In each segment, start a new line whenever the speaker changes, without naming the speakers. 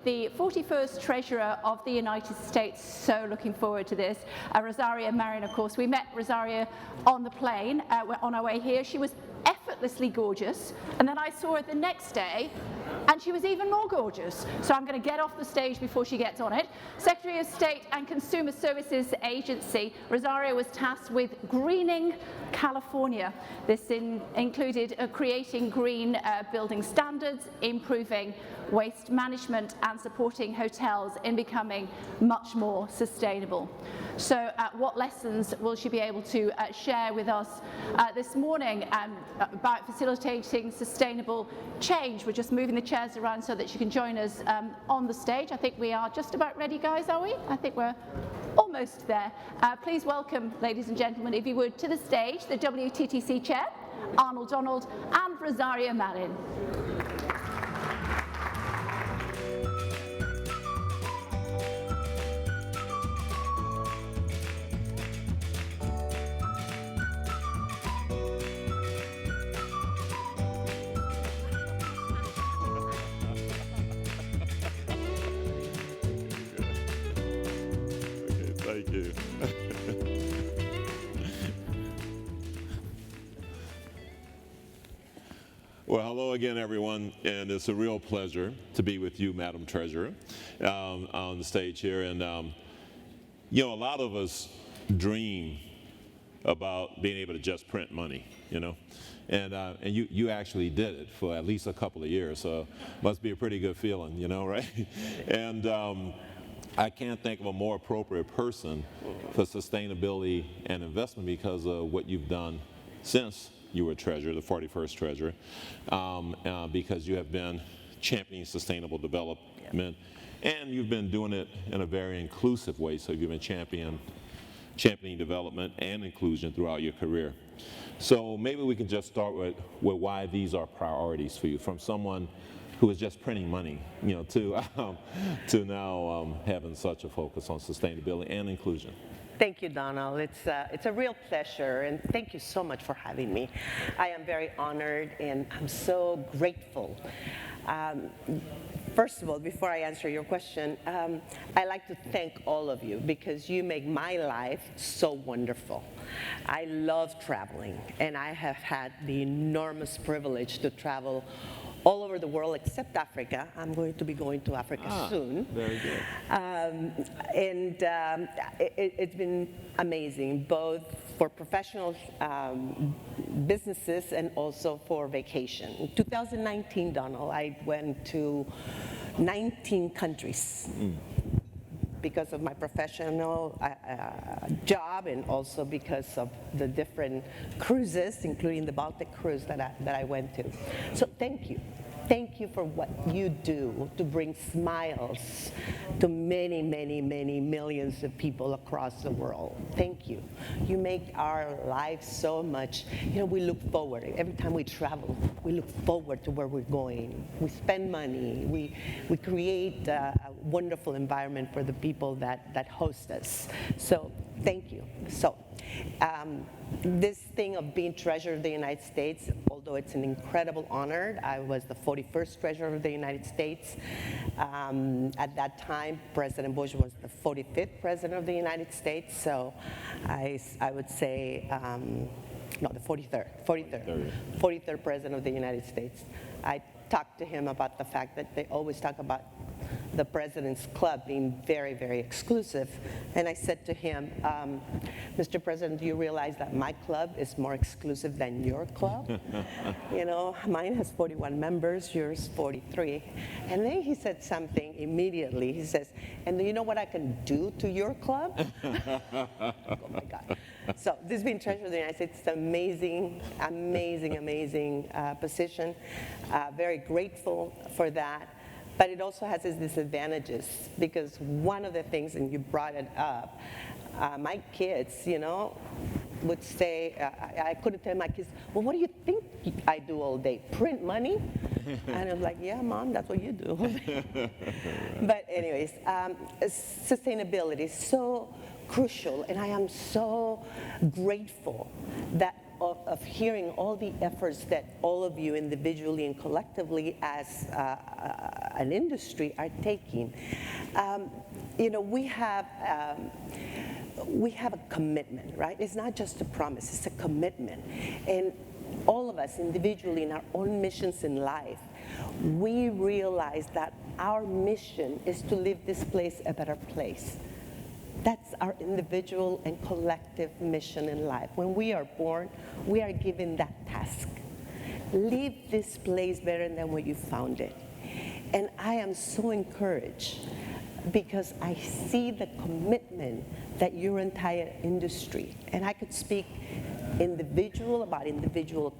the 41st Treasurer of the United States. So looking forward to this. Rosario Marin, of course. We met Rosario on the plane on our way here. She was effortlessly gorgeous, and then I saw her the next day and she was even more gorgeous. So I'm going to get off the stage before she gets on it. Secretary of State and Consumer Services Agency, Rosario was tasked with greening California. This included creating green building standards, improving waste management, and supporting hotels in becoming much more sustainable. So what lessons will she be able to share with us this morning about facilitating sustainable change? We're just moving the chairs around so that she can join us on the stage. I think we are just about ready, guys, are we? I think we're almost there. Please welcome, ladies and gentlemen, if you would, to the stage, the WTTC chair, Arnold Donald, and Rosario Marin.
Thank you. Well, hello again, everyone, and it's a real pleasure to be with you, Madam Treasurer, on the stage here. And you know, a lot of us dream about being able to just print money, you know, and you actually did it for at least a couple of years, so must be a pretty good feeling, you know, right? And I can't think of a more appropriate person for sustainability and investment because of what you've done since you were treasurer, the 41st treasurer, because you have been championing sustainable development, and you've been doing it in a very inclusive way. So you've been championing development and inclusion throughout your career. So maybe we can just start with why these are priorities for you, from someone who is just printing money, you know, to now having such a focus on sustainability and inclusion.
Thank you, Donald. It's a real pleasure, and thank you so much for having me. I am very honored, and I'm so grateful. First of all, before I answer your question, I'd like to thank all of you because you make my life so wonderful. I love traveling, and I have had the enormous privilege to travel all over the world except Africa. I'm going to be going to Africa soon.
Very good.
It's been amazing, both for professional businesses and also for vacation. In 2019, Donald, I went to 19 countries. Because of my professional job and also because of the different cruises, including the Baltic cruise that I went to. So thank you. Thank you for what you do to bring smiles to many, many, many millions of people across the world. Thank you. You make our lives so much, you know, we look forward. Every time we travel, we look forward to where we're going. We spend money. We create a wonderful environment for the people that host us. So thank you. So this thing of being Treasurer of the United States, although it's an incredible honor, I was the 41st Treasurer of the United States. At that time, President Bush was the 45th President of the United States, so I would say, no, the 43rd President of the United States. I talked to him about the fact that they always talk about the President's Club being very, very exclusive. And I said to him, Mr. President, do you realize that my club is more exclusive than your club? You know, mine has 41 members, yours 43. And then he said something immediately. He says, and do you know what I can do to your club? Oh my God. So this being Treasurer of the United States, it's an amazing, amazing, amazing position. Very grateful for that. But it also has its disadvantages because one of the things, and you brought it up, my kids, you know, would say, I couldn't tell my kids, well, what do you think I do all day? Print money? And I'm like, yeah, Mom, that's what you do. But anyways, sustainability is so crucial, and I am so grateful that of hearing all the efforts that all of you individually and collectively as an industry are taking. We have a commitment, right? It's not just a promise, it's a commitment. And all of us individually in our own missions in life, we realize that our mission is to leave this place a better place. That's our individual and collective mission in life. When we are born, we are given that task. Leave this place better than when you found it. And I am so encouraged because I see the commitment that your entire industry, and I could speak about individual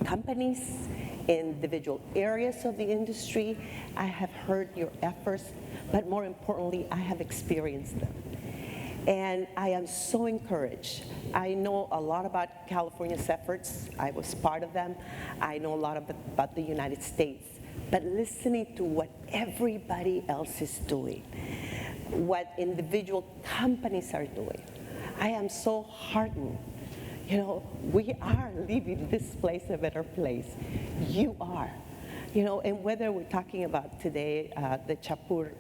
companies, individual areas of the industry. I have heard your efforts, but more importantly, I have experienced them. And I am so encouraged. I know a lot about California's efforts. I was part of them. I know a lot about the United States. But listening to what everybody else is doing, what individual companies are doing, I am so heartened. We are leaving this place a better place. You are. And whether we're talking about today the Chapur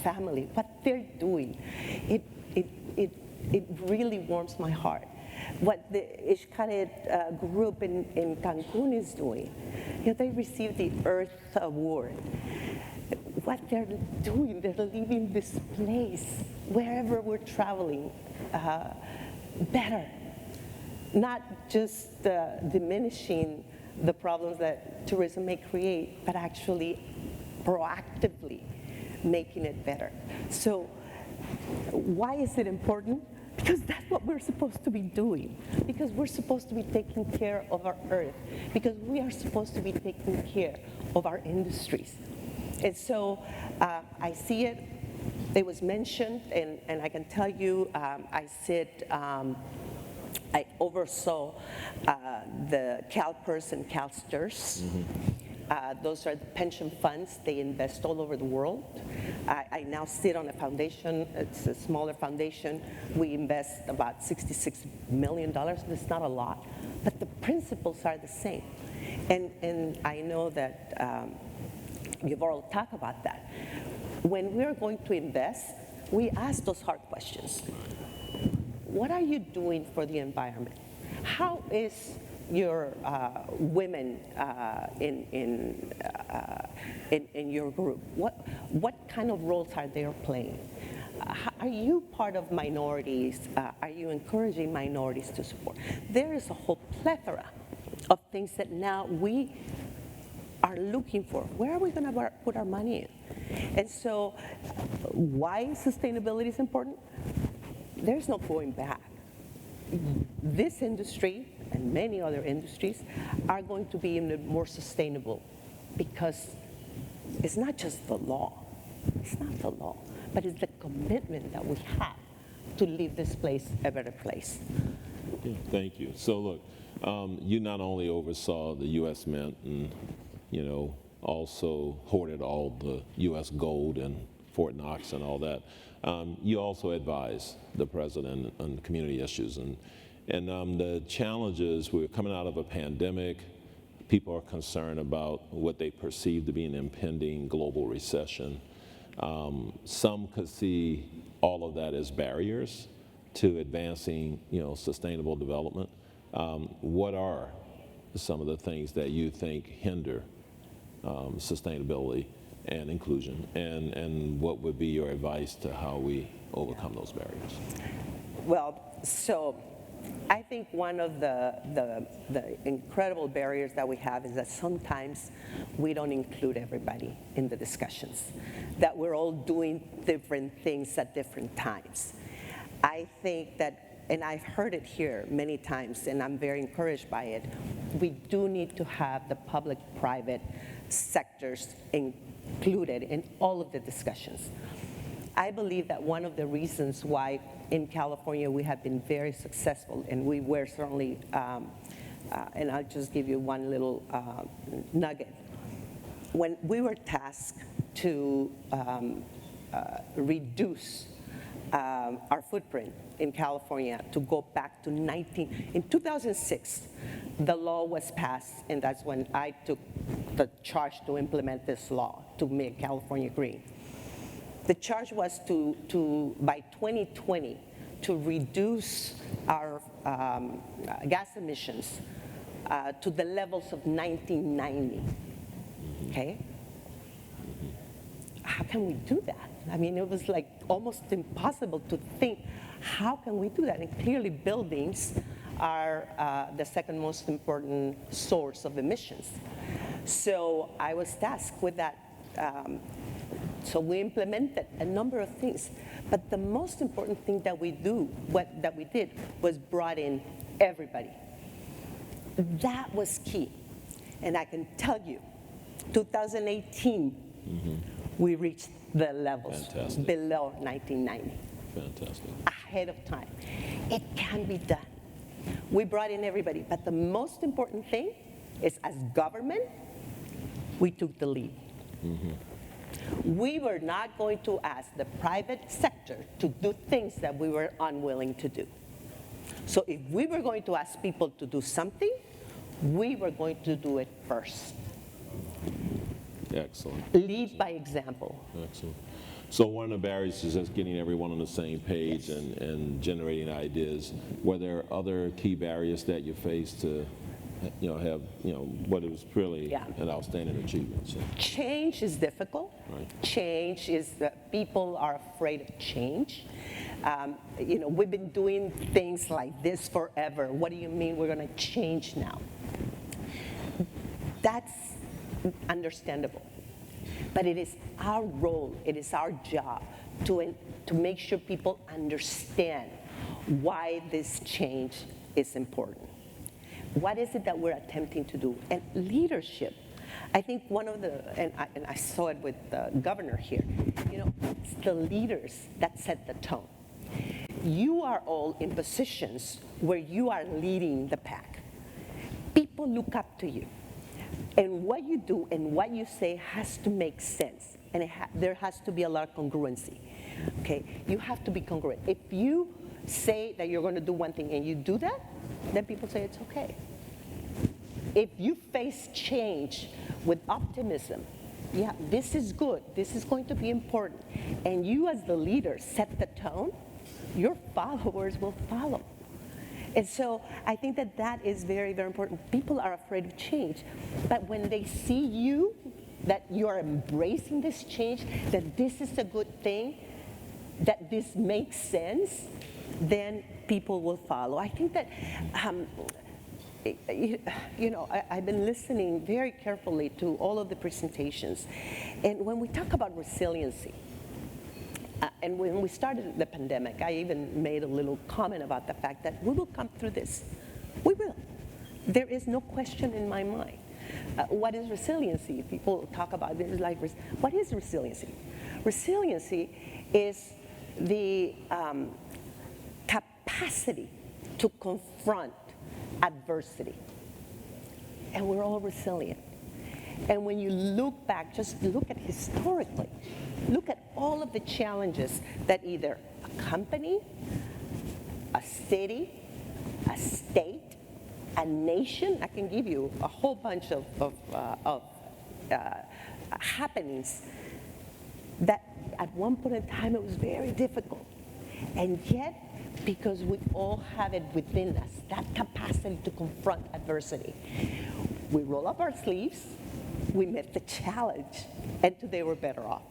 family, what they're doing, it really warms my heart. What the Xcaret group in Cancun is doing, they received the Earth Award. What they're doing, they're leaving this place, wherever we're traveling, better. Not just diminishing the problems that tourism may create, but actually proactively making it better. So why is it important? Because that's what we're supposed to be doing. Because we're supposed to be taking care of our earth. Because we are supposed to be taking care of our industries. And so I see it. It was mentioned, and I can tell you, I oversaw the CalPERS and CalSTRS. Those are the pension funds. They invest all over the world. I now sit on a foundation. It's a smaller foundation. We invest about $66 million. It's not a lot, but the principles are the same. And I know that you've all talked about that. When we're going to invest, we ask those hard questions. What are you doing for the environment? How is your women in your group? What kind of roles are they playing? Are you part of minorities? Are you encouraging minorities to support? There is a whole plethora of things that now we are looking for. Where are we going to put our money in? And so why sustainability is important? There's no going back. This industry and many other industries are going to be more sustainable because it's not just the law. It's not the law, but it's the commitment that we have to leave this place a better place.
Yeah, thank you. So look, you not only oversaw the U.S. Mint and, also hoarded all the U.S. gold in Fort Knox and all that. You also advise the president on community issues. And the challenges, we're coming out of a pandemic. People are concerned about what they perceive to be an impending global recession. Some could see all of that as barriers to advancing, sustainable development. What are some of the things that you think hinder sustainability and inclusion, and what would be your advice to how we overcome those barriers?
Well, so I think one of the incredible barriers that we have is that sometimes we don't include everybody in the discussions, that we're all doing different things at different times. I think that, and I've heard it here many times, and I'm very encouraged by it, we do need to have the public-private sectors included in all of the discussions. I believe that one of the reasons why in California we have been very successful, and we were certainly, and I'll just give you one little nugget. When we were tasked to reduce our footprint in California to go back to in 2006, the law was passed, and that's when I took the charge to implement this law to make California green. The charge was to by 2020, to reduce our gas emissions to the levels of 1990, okay? How can we do that? I mean, it was like almost impossible to think, how can we do that? And clearly buildings are the second most important source of emissions. So I was tasked with that. So we implemented a number of things. But the most important thing that we did was brought in everybody. That was key. And I can tell you, 2018, we reached the levels below 1990.
Fantastic.
Ahead of time. It can be done. We brought in everybody, but the most important thing is, as government, we took the lead. We were not going to ask the private sector to do things that we were unwilling to do. So if we were going to ask people to do something, we were going to do it first.
Excellent.
Lead by example.
Excellent. So one of the barriers is just getting everyone on the same page and generating ideas. Were there other key barriers that you faced to, have, what was really an outstanding achievement? So.
Change is difficult.
Right.
Change is that people are afraid of change. We've been doing things like this forever. What do you mean we're going to change now? That's understandable. But it is our role, it is our job to make sure people understand why this change is important. What is it that we're attempting to do? And leadership, I think one of the, and I saw it with the governor here, it's the leaders that set the tone. You are all in positions where you are leading the pack. People look up to you. And what you do and what you say has to make sense. And there has to be a lot of congruency. Okay? You have to be congruent. If you say that you're going to do one thing and you do that, then people say it's okay. If you face change with optimism, yeah, this is good, this is going to be important, and you as the leader set the tone, your followers will follow. And so I think that is very, very important. People are afraid of change, but when they see you, that you're embracing this change, that this is a good thing, that this makes sense, then people will follow. I think that, I've been listening very carefully to all of the presentations, and when we talk about resiliency, and when we started the pandemic, I even made a little comment about the fact that we will come through this. We will. There is no question in my mind. What is resiliency? People talk about this like, what is resiliency? Resiliency is the capacity to confront adversity. And we're all resilient. And when you look back, just look at historically, look at all of the challenges that either a company, a city, a state, a nation, I can give you a whole bunch of happenings that at one point in time it was very difficult. And yet, because we all have it within us, that capacity to confront adversity, we roll up our sleeves, we met the challenge, and today we're better off.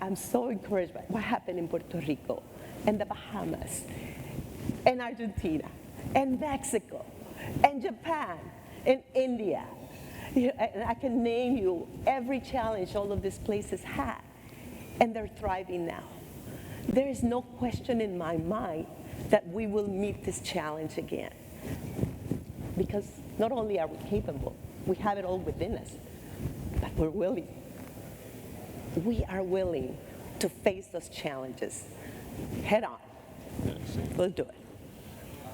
I'm so encouraged by what happened in Puerto Rico, and the Bahamas, and Argentina, and Mexico, and Japan, and India. And I can name you every challenge all of these places had, and they're thriving now. There is no question in my mind that we will meet this challenge again. Because not only are we capable, we have it all within us, but we're willing. We are willing to face those challenges head on. We'll do it.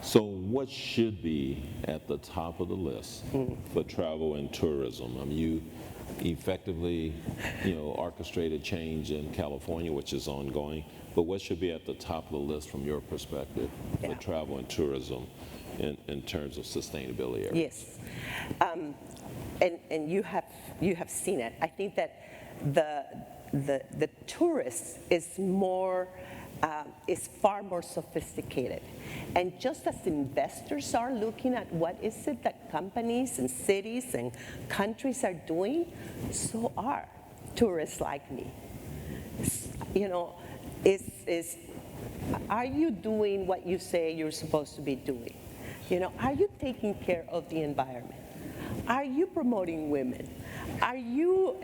So what should be at the top of the list for travel and tourism? I mean, effectively, orchestrated change in California, which is ongoing. But what should be at the top of the list from your perspective for travel and tourism in terms of sustainability areas?
Yes, and you have seen it. I think that the tourist is far more sophisticated. And just as investors are looking at what is it that companies and cities and countries are doing, so are tourists like me. Are you doing what you say you're supposed to be doing? Are you taking care of the environment? Are you promoting women? Are you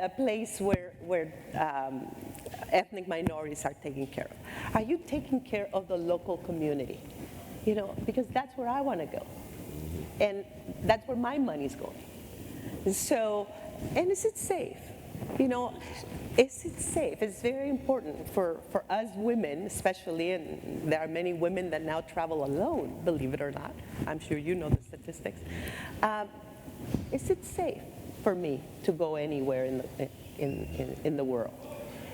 a place where ethnic minorities are taken care of? Are you taking care of the local community? Because that's where I want to go. And that's where my money's going. And is it safe? Is it safe? It's very important for us women, especially, and there are many women that now travel alone, believe it or not. I'm sure you know the statistics. Is it safe for me to go anywhere in the world?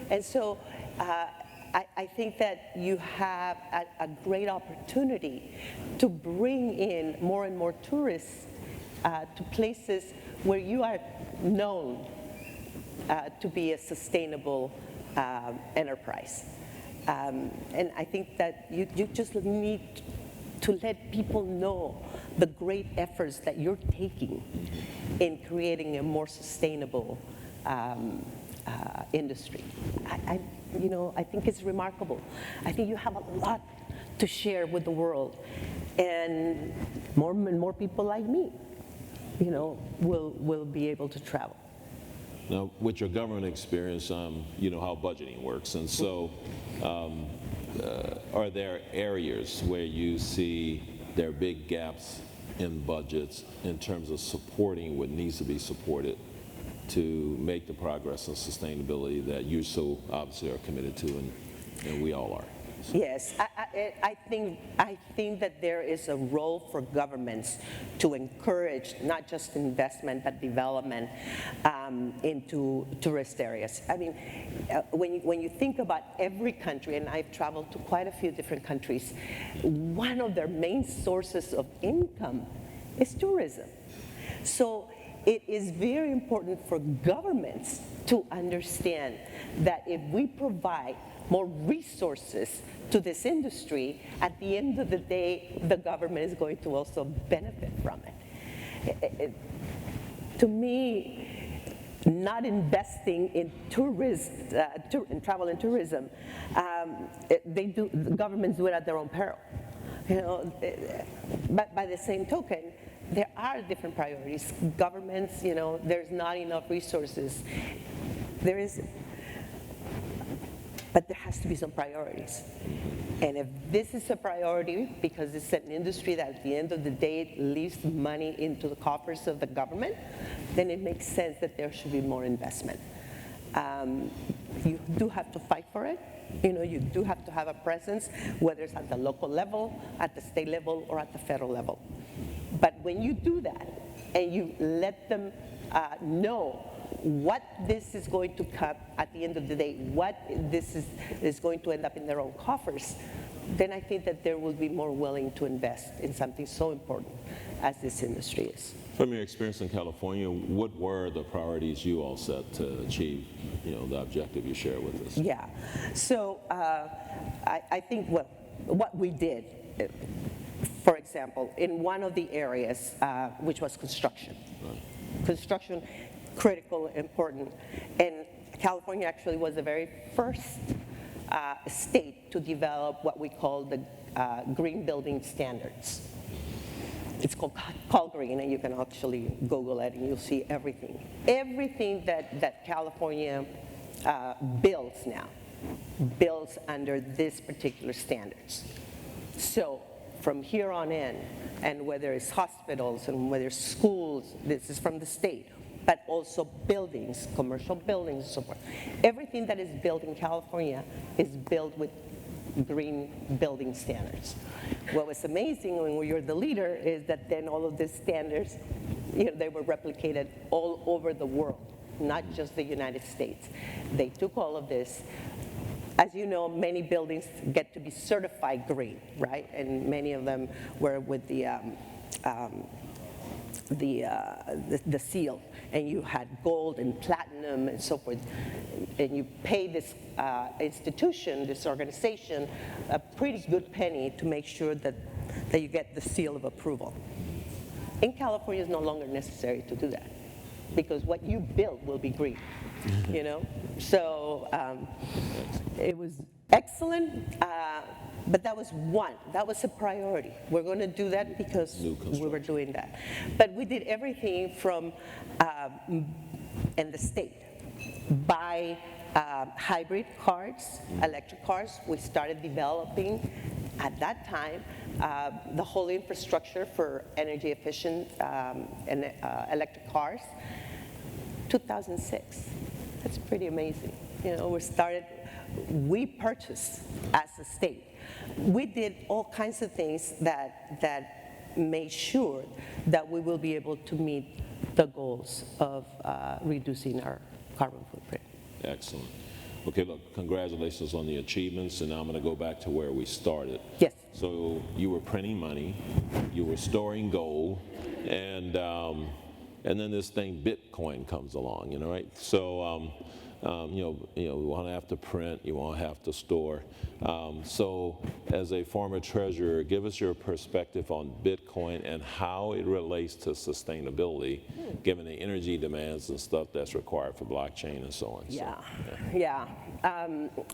And so I think that you have a great opportunity to bring in more and more tourists to places where you are known to be a sustainable enterprise. And I think that you just need to let people know the great efforts that you're taking in creating a more sustainable industry. I think it's remarkable. I think you have a lot to share with the world, and more people like me, will be able to travel.
Now, with your government experience, you know how budgeting works, and so are there areas where you see there are big gaps in budgets in terms of supporting what needs to be supported to make the progress and sustainability that you so obviously are committed to, and we all are?
Yes, I think that there is a role for governments to encourage not just investment but development into tourist areas. I mean, when you think about every country, and I've traveled to quite a few different countries, one of their main sources of income is tourism. So it is very important for governments to understand that if we provide more resources to this industry, at the end of the day, the government is going to also benefit from it. To me, not investing in in travel and tourism, the governments do it at their own peril. But by the same token, there are different priorities. Governments, there's not enough resources. There is. But there has to be some priorities. And if this is a priority, because it's an industry that at the end of the day leaves money into the coffers of the government, then it makes sense that there should be more investment. You do have to fight for it. You do have to have a presence, whether it's at the local level, at the state level, or at the federal level. But when you do that, and you let them know what this is going to come at the end of the day, what this is going to end up in their own coffers, then I think that they will be more willing to invest in something so important as this industry is.
From your experience in California, what were the priorities you all set to achieve, the objective you share with us?
Yeah, so I think what we did, for example, in one of the areas, which was construction. Right. Construction, critical, important, and California actually was the very first state to develop what we call the green building standards. It's called green, and you can actually Google it and you'll see everything. Everything that California builds now builds under this particular standards. So from here on in, and whether it's hospitals and whether it's schools, this is from the state, but also buildings, commercial buildings, and so forth. Everything that is built in California is built with green building standards. What was amazing when you're the leader is that then all of these standards, they were replicated all over the world. not just the United States. They took all of this. As you know, many buildings get to be certified green, right? And many of them were with the seal, and you had gold and platinum and so forth, and you pay this institution, this organization, a pretty good penny to make sure that you get the seal of approval. In California, it's no longer necessary to do that because what you build will be green, you know? So it was excellent, but that was a priority. We're going to do that because we were doing that. But we did everything from, in the state, buy hybrid cars, electric cars. We started developing at that time the whole infrastructure for energy efficient and electric cars. 2006. That's pretty amazing. You know, we purchased as a state. We did all kinds of things that made sure that we will be able to meet the goals of reducing our carbon footprint.
Excellent. Okay, look, congratulations on the achievements, and now I'm going to go back to where we started.
Yes.
So you were printing money, you were storing gold, and then this thing Bitcoin comes along, you know, right? So you won't have to print, you won't have to store. So as a former treasurer, give us your perspective on Bitcoin and how it relates to sustainability, given the energy demands and stuff that's required for blockchain and so on.
Yeah.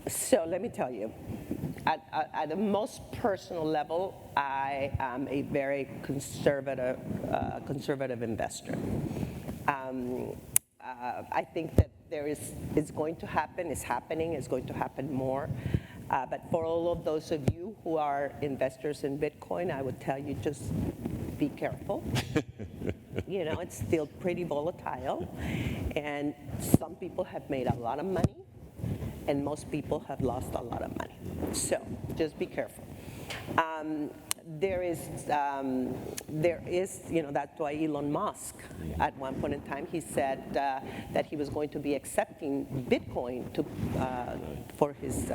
So let me tell you, at the most personal level, I am a very conservative investor. I think that it's going to happen, it's happening, it's going to happen more. But for all of those of you who are investors in Bitcoin, I would tell you just be careful. You know, it's still pretty volatile. And some people have made a lot of money, and most people have lost a lot of money. So just be careful. There is, you know, that's why Elon Musk, at one point in time, he said that he was going to be accepting Bitcoin for his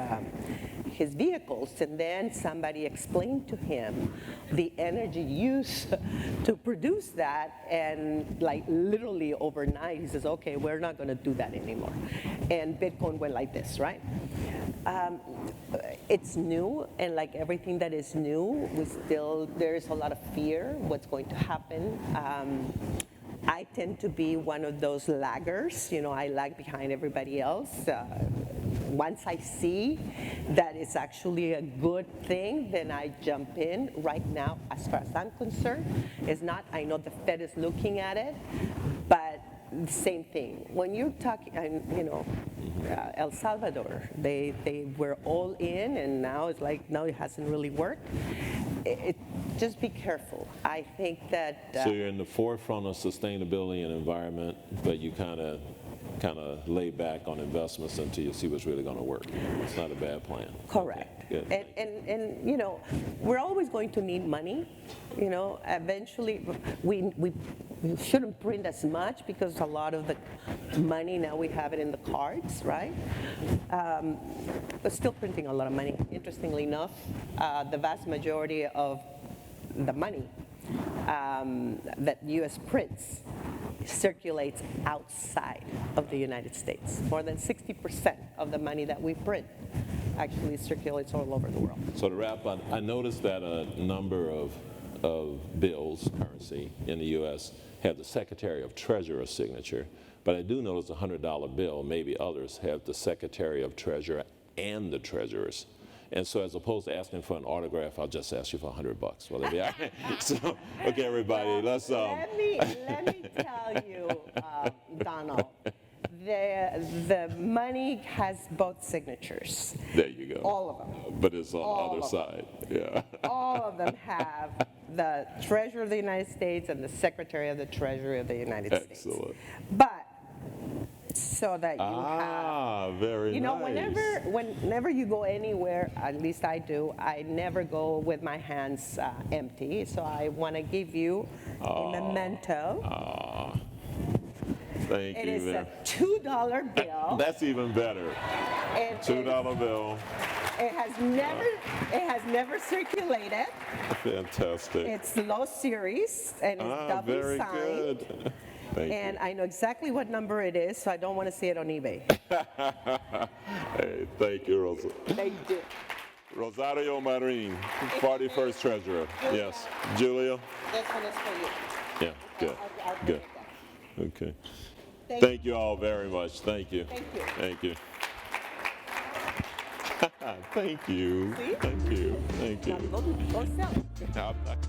vehicles, and then somebody explained to him the energy used to produce that, and like literally overnight, he says, okay, we're not going to do that anymore. And Bitcoin went like this, right? It's new, and like everything that is new, there is a lot of fear what's going to happen. I tend to be one of those laggers, you know, I lag behind everybody else. Once I see that it's actually a good thing, then I jump in. Right now, as far as I'm concerned, it's not. I know the Fed is looking at it, but the same thing. When you're talking, you know, El Salvador, they were all in, and now it's like, no, it hasn't really worked. Just be careful. I think that...
so you're in the forefront of sustainability and environment, but you kind of lay back on investments until you see what's really going to work. It's not a bad plan.
Correct.
Okay.
And you know, we're always going to need money. You know, eventually we shouldn't print as much because a lot of the money now we have it in the cards, right? But still printing a lot of money. Interestingly enough, the vast majority of the money that U.S. prints circulates outside of the United States. More than 60% of the money that we print actually circulates all over the world.
So to wrap up, I noticed that a number of bills, currency in the U.S. have the Secretary of Treasurer's signature, but I do notice a $100 bill, maybe others, have the Secretary of Treasurer and the Treasurer's. And so as opposed to asking for an autograph, I'll just ask you for $100. Will that be all right? So, okay, everybody, let's...
Let me tell you, Donald, the money has both signatures.
There you go.
All of them.
But it's on the other side. Yeah.
All of them have the Treasurer of the United States and the Secretary of the Treasury of the United States.
Excellent.
But so that you have,
very
you know,
nice.
whenever you go anywhere, at least I do, I never go with my hands empty. So I want to give you a memento.
Thank
It
you.
is a
man.
$2 bill.
That's even better.
It
$2 bill.
It has never circulated.
Fantastic.
It's low series and it's double
Very
signed.
good. Thank
And I know exactly what number it is, so I don't want to see it on eBay.
you. Hey, thank you, Rosa.
They do.
Rosario Marin, 41st Treasurer. Yes. Julia?
This one is for you.
Yeah, good.
I'll bring
Good.
it down.
Okay. Thank you all very much. Thank you.
Thank you.
Thank you. Thank you.
See?
Thank you. Thank
Now
you.
go sell.
I'm not-